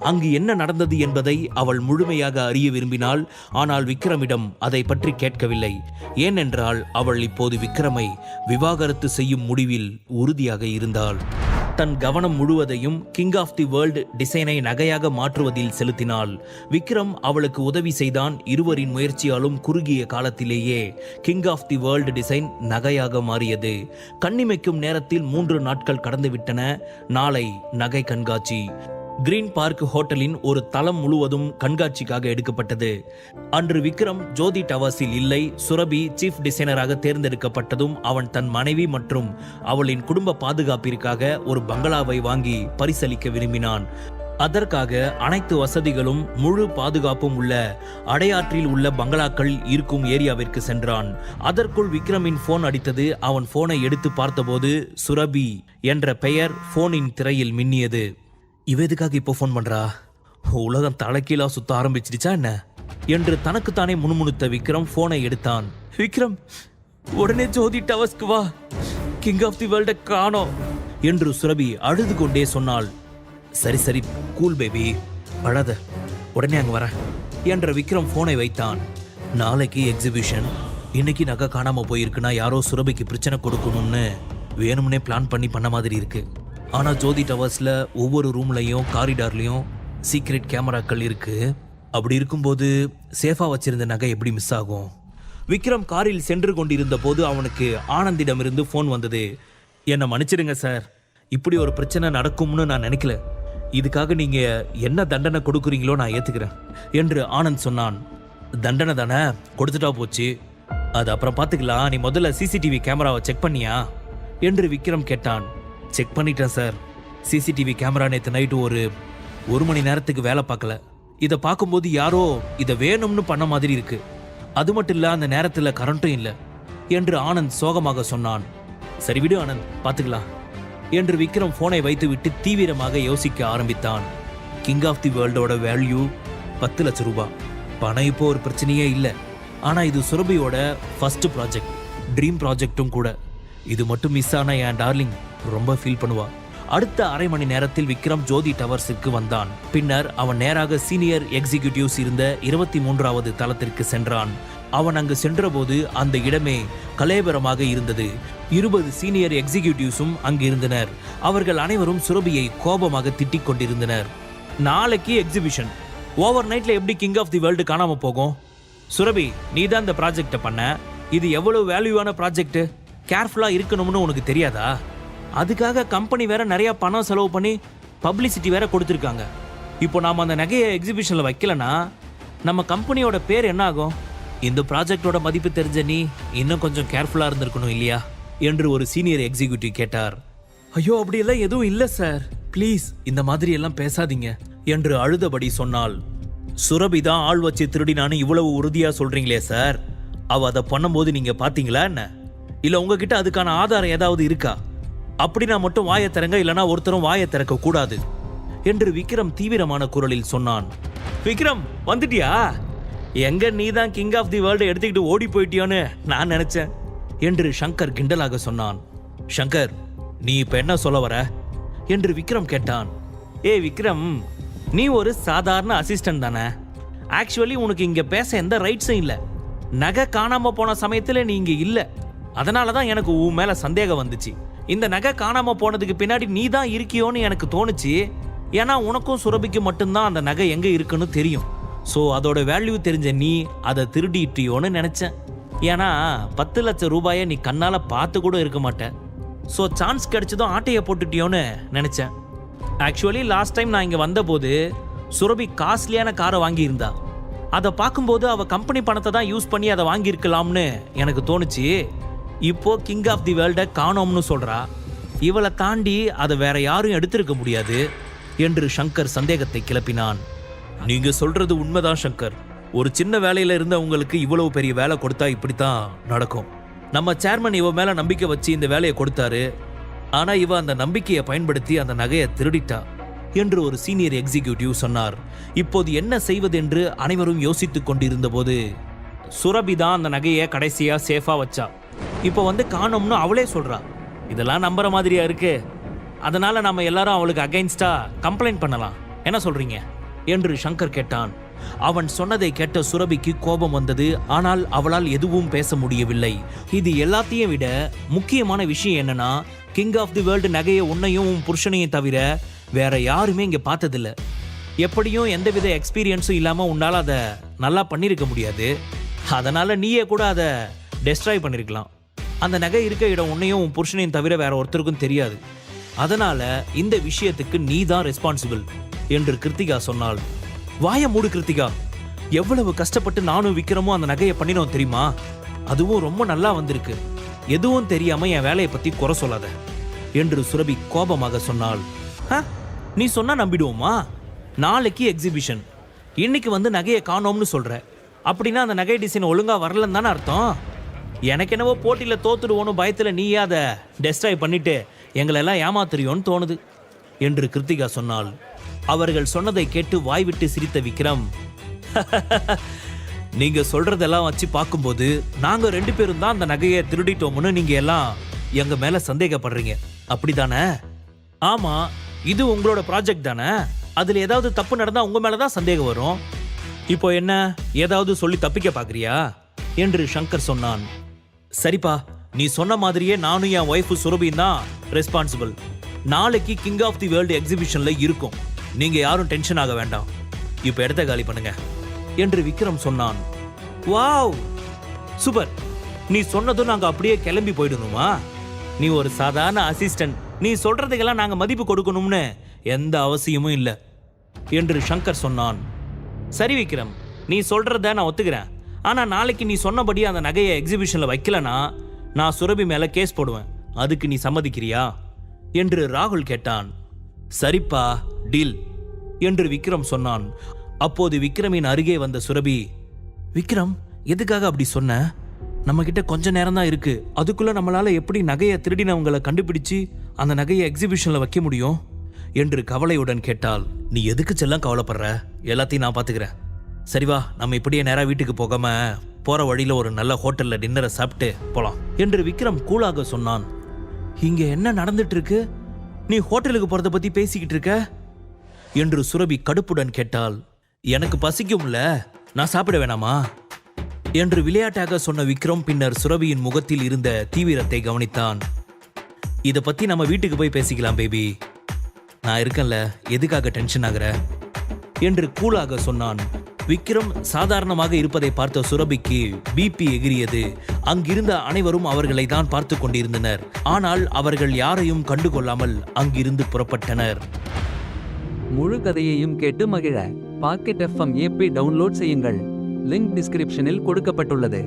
அங்கு என்ன நடந்தது என்பதை அவள் முழுமையாக அறிய விரும்பினாள். ஆனால் விக்ரமிடம் அதை பற்றி கேட்கவில்லை. ஏனென்றால் அவள் இப்போது விக்ரமை விவாகரத்து செய்யும் முடிவில் உறுதியாக இருந்தாள். தன் கவனம் முழுவதையும் கிங் ஆஃப் தி வேர்ல்ட் டிசைனை நகையாக மாற்றுவதில் செலுத்தினாள். விக்ரம் அவளுக்கு உதவி செய்தான். இருவரின் முயற்சியாலும் குறுகிய காலத்திலேயே king of the world design நகையாக மாறியது. கண்ணிமைக்கும் நேரத்தில் 3 நாட்கள் கடந்துவிட்டன. நாளை நகை கண்காட்சி கிரீன் பார்க் ஹோட்டலின் ஒரு தளம் முழுவதும் கண்காட்சிக்காக எடுக்கப்பட்டது. அன்று விக்ரம் ஜோதி டவர்ஸில் இல்லை. சுரபி சீஃப் டிசைனராக தேர்ந்தெடுக்கப்பட்டதும் அவன் தன் மனைவி மற்றும் அவளின் குடும்ப பாதுகாப்பிற்காக ஒரு பங்களாவை வாங்கி பரிசளிக்க விரும்பினான். அதற்காக அனைத்து வசதிகளும் முழு பாதுகாப்பும் உள்ள அடையாற்றில் உள்ள பங்களாக்கள் இருக்கும் ஏரியாவிற்கு சென்றான். அதற்குள் விக்ரமின் போன் அடித்தது. அவன் போனை எடுத்து பார்த்தபோது சுரபி என்ற பெயர் போனின் திரையில் மின்னியது. இவ எதுக்காக இப்போ ஃபோன் பண்றா? உலகம் தலைக்கீழா சுத்த ஆரம்பிச்சிருச்சா என்ன என்று தனக்குத்தானே முணுமுணுத்த விக்ரம் போனை எடுத்தான். விக்ரம், உடனே ஜோதி டவர்ஸ்க்கு வா, கிங் ஆஃப் தி வேர்ல்ட காணோம் என்று சுரபி அழுது கொண்டே சொன்னாள். சரி சரி, கூல் பேபி, அழாத, உடனே அங்க வர என்ற விக்ரம் போனை வைத்தான். நாளைக்கு எக்ஸிபிஷன், இன்னைக்கு நகை காணாம போயிருக்குன்னா யாரோ சுரபிக்கு பிரச்சனை கொடுக்கணும்னு வேணும்னே பிளான் பண்ண மாதிரி இருக்கு. ஆனா ஜோதி டவர்ஸ்ல ஒவ்வொரு ரூம்லையும் காரிடார்லயும் சீக்ரெட் கேமராக்கள் இருக்கு. அப்படி இருக்கும்போது சேஃபா வச்சிருந்த நகை எப்படி மிஸ் ஆகும்? விக்ரம் காரில் சென்று கொண்டிருந்த போது அவனுக்கு ஆனந்திடமிருந்து போன் வந்தது. என்னை மன்னிச்சிடுங்க சார், இப்படி ஒரு பிரச்சனை நடக்கும்னு நான் நினைக்கல. இதுக்காக நீங்க என்ன தண்டனை கொடுக்குறீங்களோ நான் ஏத்துக்கிறேன் என்று ஆனந்த் சொன்னான். தண்டனை தானே, கொடுத்துட்டா போச்சு, அது அப்புறம் பார்த்துக்கலாம். நீ முதல்ல சிசிடிவி கேமராவை செக் பண்ணியா என்று விக்ரம் கேட்டான். செக் பண்ணிட்டேன் சார். சிசிடிவி கேமரா நேற்று நைட்டு ஒரு மணி நேரத்துக்கு வேலை பார்க்கல. இதை பார்க்கும்போது யாரோ இதை வேணும்னு பண்ண மாதிரி இருக்கு. அது மட்டும் இல்ல, அந்த நேரத்தில் கரண்ட்டும் இல்லை என்று ஆனந்த் சோகமாக சொன்னான். சரி விடு ஆனந்த், பார்த்துக்கலாம் என்று விக்ரம் போனை வைத்துவிட்டு தீவிரமாக யோசிக்க ஆரம்பித்தான். கிங் ஆஃப் தி வேர்ல்டோட வேல்யூ 10 லட்சம் ரூபாய். பணம் இப்போ ஒரு பிரச்சனையே இல்லை. ஆனா இது சுரபியோட ஃபர்ஸ்ட் ப்ராஜெக்ட், ட்ரீம் ப்ராஜெக்டும் கூட. இது மட்டும் மிஸ் ஆனா என் டார்லிங் ரொம்ப ஃபீல் பண்ணுவா. அடுத்த அரை மணி நேரத்தில் விக்ரம் ஜோதி டவர்ஸுக்கு வந்தான். பின்னர் அவன் நேராக சீனியர் எக்ஸிகியூட்டிவ்ஸ் இருந்த 23வது தளத்திற்கு சென்றான். அவன் அங்கு சென்றபோது அந்த இடமே கலேபரமாக இருந்தது. 20 சீனியர் எக்ஸிகியூட்டிவ்ஸும் அங்கு இருந்தனர். அவர்கள் அனைவரும் சுரபியை கோபமாக திட்டிக் கொண்டிருந்தனர். நாளைக்கு எக்ஸிபிஷன், ஓவர் நைட்ல எப்படி கிங் ஆஃப் தி வேர்ல்டு காணாம போகும்? சுரபி, நீ தான் இந்த ப்ராஜெக்டை பண்ண. இது எவ்வளவு வேல்யூவான ப்ராஜெக்ட், கேர்ஃபுல்லா இருக்கணும்னு உனக்கு தெரியாதா? அதுக்காக கம்பெனி வேற நிறைய பணம் செலவு பண்ணி பப்ளிசிட்டி வேற கொடுத்துருக்காங்க. இப்போ நாம அந்த நகையை எக்ஸிபிஷன்ல வைக்கலனா நம்ம கம்பெனியோட பேர் என்ன ஆகும்? இந்த ப்ராஜெக்டோட மதிப்பு தெரிஞ்ச நீ இன்னும் கொஞ்சம் கேர்ஃபுல்லா இருந்திருக்கணும் இல்லையா என்று ஒரு சீனியர் எக்ஸிகியூட்டிவ் கேட்டார். ஐயோ, அப்படியெல்லாம் எதுவும் இல்லை சார், ப்ளீஸ் இந்த மாதிரி எல்லாம் பேசாதீங்க என்று அழுதபடி சொன்னாள். சுரபி தான் ஆள் வச்சு திருடினான்னு இவ்வளவு உறுதியா சொல்றீங்களே சார், அவ அதை பண்ணும்போது நீங்க பாத்தீங்களா என்ன? இல்ல உங்ககிட்ட அதுக்கான ஆதாரம் ஏதாவது இருக்கா? அப்படின்னா மட்டும் வாயை திறங்க, இல்லனா ஒருத்தரும் வாயை திறக்க கூடாது என்று விக்ரம் தீவிரமான குரலில் சொன்னான். விக்ரம், வந்துட்டியா? எங்க நீ தான் கிங் ஆஃப் தி வேர்ல்டு எடுத்துக்கிட்டு ஓடி போயிட்டியோன்னு நான் நினைச்சேன் என்று சங்கர் கிண்டலாக சொன்னான். சங்கர், நீ இப்ப என்ன சொல்ல வர என்று விக்ரம் கேட்டான். விக்ரம், நீ ஒரு சாதாரண அசிஸ்டன்ட் தானே. ஆக்சுவலி உனக்கு இங்க பேச எந்த ரைட்ஸும் இல்லை. நகை காணாம போன சமயத்துல நீ இங்க இல்ல. அதனாலதான் எனக்கு உன் மேல சந்தேகம் வந்துச்சு. இந்த நகை காணாம போனதுக்கு பின்னாடி நீ தான் இருக்கியோன்னு எனக்கு தோணுச்சு. ஏன்னா உனக்கும் சுரபிக்கு மட்டும்தான் அந்த நகை எங்க இருக்குன்னு தெரியும். ஸோ அதோட வேல்யூ தெரிஞ்ச நீ அதை திருடிட்டியோன்னு நினைச்சேன். ஏன்னா 10 லட்சம் ரூபாயை நீ கண்ணால பார்த்து கூட இருக்க மாட்டேன். ஸோ சான்ஸ் கிடைச்சதும் ஆட்டையை போட்டுட்டியோன்னு நினைச்சேன். ஆக்சுவலி லாஸ்ட் டைம் நான் இங்க வந்தபோது சுரபி காஸ்ட்லியான காரை வாங்கியிருந்தா. அதை பார்க்கும்போது அவ கம்பெனி பணத்தை தான் யூஸ் பண்ணி அதை வாங்கியிருக்கலாம்னு எனக்கு தோணுச்சு. இப்போ கிங் ஆஃப் தி வேர்ல்ட காணோம்னு சொல்றா. இவளை தாண்டி அதை வேற யாரும் எடுத்திருக்க முடியாது என்று சங்கர் சந்தேகத்தை கிளப்பினான். நீங்க சொல்றது உண்மைதான் சங்கர். ஒரு சின்ன வேலையில இருந்த உங்களுக்கு இவ்வளவு பெரிய வேலை கொடுத்தா இப்படித்தான் நடக்கும். நம்ம சேர்மன் இவ மேல நம்பிக்கை வச்சு இந்த வேலையை கொடுத்தாரு. ஆனா இவ அந்த நம்பிக்கையை பயன்படுத்தி அந்த நகையை திருடிட்டா என்று ஒரு சீனியர் எக்ஸிகியூட்டிவ் சொன்னார். இப்போது என்ன செய்வது என்று அனைவரும் யோசித்துக் கொண்டிருந்த போது சுரபி தான் அந்த நகையை கடைசியா சேஃபா வச்சா. இப்போ காணோம்னு அவளே சொல்றா. இதெல்லாம் நம்புற மாதிரியா இருக்கு. அதனால நம்ம எல்லாரும் அவளுக்கு அகைன்ஸ்டா கம்ப்ளைண்ட் பண்ணலாம் என்ன சொல்றீங்க என்று சங்கர் கேட்டான். அவன் சொன்னதை கேட்ட சுரபிக்கு கோபம் வந்தது. ஆனால் அவளால் எதுவும் பேச முடியவில்லை. இது எல்லாத்தையும் விட முக்கியமான விஷயம் என்னன்னா, கிங் ஆஃப் தி வேர்ல்டு நகையை உன்னையும் உன் புருஷனையும் தவிர வேற யாருமே இங்க பார்த்ததில்ல. எப்படியும் எந்தவித எக்ஸ்பீரியன்ஸும் இல்லாம உன்னால அதை நல்லா பண்ணிருக்க முடியாது. அதனால நீயே கூட அதை டெஸ்ட்ராய் பண்ணிருக்கலாம். அந்த நகை இருக்க இடம் உன்னையும் உன் புருஷனையும் தவிர வேற ஒருத்தருக்கும் தெரியாது. அதனால இந்த விஷயத்துக்கு நீ தான் ரெஸ்பான்சிபிள் என்று கிருத்திகா சொன்னாள். வாய மூடு கிருத்திகா, எவ்வளவு கஷ்டப்பட்டு நானும் விக்ரமும் அந்த நகையை பண்ணினோம் தெரியுமா? அதுவும் ரொம்ப நல்லா வந்திருக்கு. எதுவும் தெரியாம என் வேலையை பத்தி குறை சொல்லாத என்று சுரபி கோபமாக சொன்னாள். நீ சொன்னா நம்பிடுவோமா? நாளைக்கு எக்ஸிபிஷன், இன்னைக்கு வந்து நகையை காணோம்னு சொல்ற. அப்படின்னா அந்த நகை டிசைன் ஒழுங்கா வரலன்னு தானே அர்த்தம். எனக்கு என்னவோ போட்டியில தோத்துடுவோன்னு பயத்துல நீயே அதை டெஸ்ட்ராய் பண்ணிட்டு எங்களெல்லாம் ஏமாத்துறியோன்னு தோணுது என்று கிருத்திகா சொன்னாள். அவர்கள் சொன்னதை கேட்டு வாய்விட்டு சிரித்த விக்ரம், நீங்க சொல்றதெல்லாம் வச்சு பார்க்கும்போது நாங்க 2 பேரும் தான் அந்த நகையை திருடிட்டோம்னு நீங்க எல்லாம் எங்க மேல சந்தேகப்படுறீங்க, அப்படிதானே? ஆமா, இது உங்களோட ப்ராஜெக்ட் தானே. அதுல ஏதாவது தப்பு நடந்தா உங்க மேலதான் சந்தேகம் வரும். இப்போ என்ன, ஏதாவது சொல்லி தப்பிக்க பாக்குறியா என்று சங்கர் சொன்னான். சரிப்பா, நீ சொன்ன மாதிரியே நானும் என் ஒய்ஃபு சுரபியும் தான் ரெஸ்பான்சிபிள். நாளைக்கு கிங் ஆஃப் தி வேர்ல்டு எக்ஸிபிஷன்ல இருக்கும். நீங்க யாரும் டென்ஷன் ஆக வேண்டாம். இப்ப இடத்த காலி பண்ணுங்க என்று விக்ரம் சொன்னான். Wow, super. நீ சொன்னதும் நாங்க அப்படியே கிளம்பி போயிடணுமா? நீ ஒரு சாதாரண அசிஸ்டன்ட். நீ சொல்றதுக்கெல்லாம் நாங்க மதிப்பு கொடுக்கணும்னு எந்த அவசியமும் இல்லை என்று சங்கர் சொன்னான். சரி விக்ரம், நீ சொல்றத நான் ஒத்துக்கிறேன். ஆனா நாளைக்கு நீ சொன்னபடி அந்த நகையை எக்ஸிபிஷன்ல வைக்கலனா நான் சுரபி மேல கேஸ் போடுவேன். அதுக்கு நீ சம்மதிக்கிறியா என்று ராகுல் கேட்டான். சரிப்பா, டீல் என்று விக்ரம் சொன்னான். அப்போது விக்ரமின் அருகே வந்த சுரபி, விக்ரம் எதுக்காக அப்படி சொன்ன? நம்ம கிட்ட கொஞ்ச நேரம் தான் இருக்கு. அதுக்குள்ள நம்மளால எப்படி நகையை திருடினவங்களை கண்டுபிடிச்சு அந்த நகையை எக்ஸிபிஷன்ல வைக்க முடியும் என்று கவலையுடன் கேட்டாள். நீ எதுக்கு செல்லம் கவலைப்படுற? எல்லாத்தையும் நான் பாத்துக்கிறேன். சரிவா, நம்ம இப்படியே நேரா வீட்டுக்கு போகாம போற வழியில ஒரு நல்ல ஹோட்டல்ல டின்னரை சாப்பிட்டு போலாம் என்று விக்ரம் கூலாக சொன்னான். இங்க என்ன நடந்துட்டு இருக்கு? நீ ஹோட்டலுக்கு போறத பத்தி பேசிக்கிட்டு இருக்க என்று சுரபி கடுப்புடன் கேட்டாள். எனக்கு பசிக்கும்ல, நான் சாப்பிட வேணாமா என்று விளையாட்டாக சொன்ன விக்ரம் பின்னர் சுரபியின் முகத்தில் இருந்த தீவிரத்தை கவனித்தான். இத பத்தி நம்ம வீட்டுக்கு போய் பேசிக்கலாம் பேபி, நான் இருக்கேன்ல, எதுக்காக டென்ஷன் ஆகுற என்று கூலாக சொன்னான். விக்ரம் சாதாரணமாக இருப்பதை பார்த்த சுரபிக்கு பிபி எகிரியது. அங்கிருந்த அனைவரும் அவர்களை தான் பார்த்து கொண்டிருந்தனர். ஆனால் அவர்கள் யாரையும் கண்டுகொள்ளாமல் அங்கிருந்து புறப்பட்டனர். முழு கதையையும் கேட்டு மகிழ பாக்கெட் FM ஆப்பை டவுன்லோட் செய்யுங்கள். லிங்க் டிஸ்கிரிப்ஷனில் கொடுக்கப்பட்டுள்ளது.